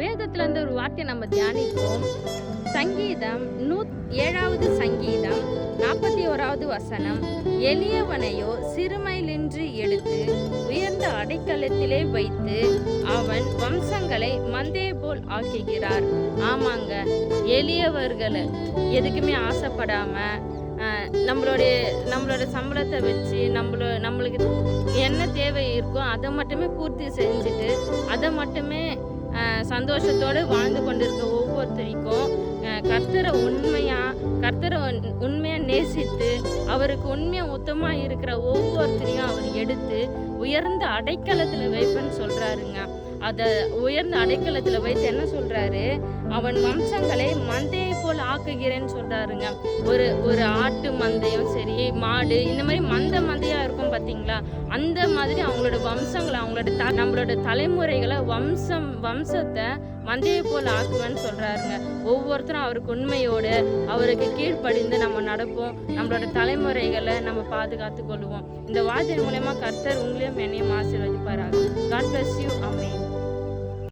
வேதத்துல இருந்து ஒரு வார்த்தையை நம்ம தியானிப்போம். சங்கீதம் 7வது சங்கீதம் 41வது வசனம். எளியவனையோ சிறுமையிலின்றி எடுத்து உயர்ந்த அடைக்கலத்திலே வைத்து அவன் வம்சங்களை மந்தே போல் ஆக்குகிறார். ஆமாங்க, எளியவர்களை எதுக்குமே ஆசைப்படாம நம்மளோட சம்பளத்தை வச்சு நம்மளுக்கு என்ன தேவை இருக்கோ அதை மட்டுமே பூர்த்தி செஞ்சுட்டு அதை மட்டுமே சந்தோஷத்தோடு வாழ்ந்து கொண்டிருக்க ஒவ்வொருத்தருக்கும் கர்த்தரை உண்மையா நேசித்து அவருக்கு உண்மையா உத்தமா இருக்கிற ஒவ்வொருத்தரையும் அவர் எடுத்து உயர்ந்த அடைக்கலத்துல வைப்பேன்னு சொல்றாருங்க. அதை உயர்ந்த அடைக்கலத்துல வைத்து என்ன சொல்றாரு, அவன் வம்சங்களை மந்தையை போல் ஆக்குகிறேன்னு சொல்றாருங்க. ஒரு ஆட்டு மந்தையும் சரி, மாடு, இந்த மாதிரி மந்தையா இருக்கும் பாத்தீங்களா, அந்த மாதிரி அவங்களோட வம்சங்களை நம்மளோட தலைமுறைகளை வம்சத்தை மந்தையை போல் ஆக்குவேன்னு சொல்றாருங்க. ஒவ்வொருத்தரும் அவருக்கு உண்மையோடு அவருக்கு கீழ்ப்படிந்து நம்ம நடப்போம், நம்மளோட தலைமுறைகளை நம்ம பாதுகாத்து கொள்வோம். இந்த வார்த்தை மூலமா கர்த்தர் உங்களையும் என்னையும் ஆசீர்வதிப்பாராக. God bless you. Amen.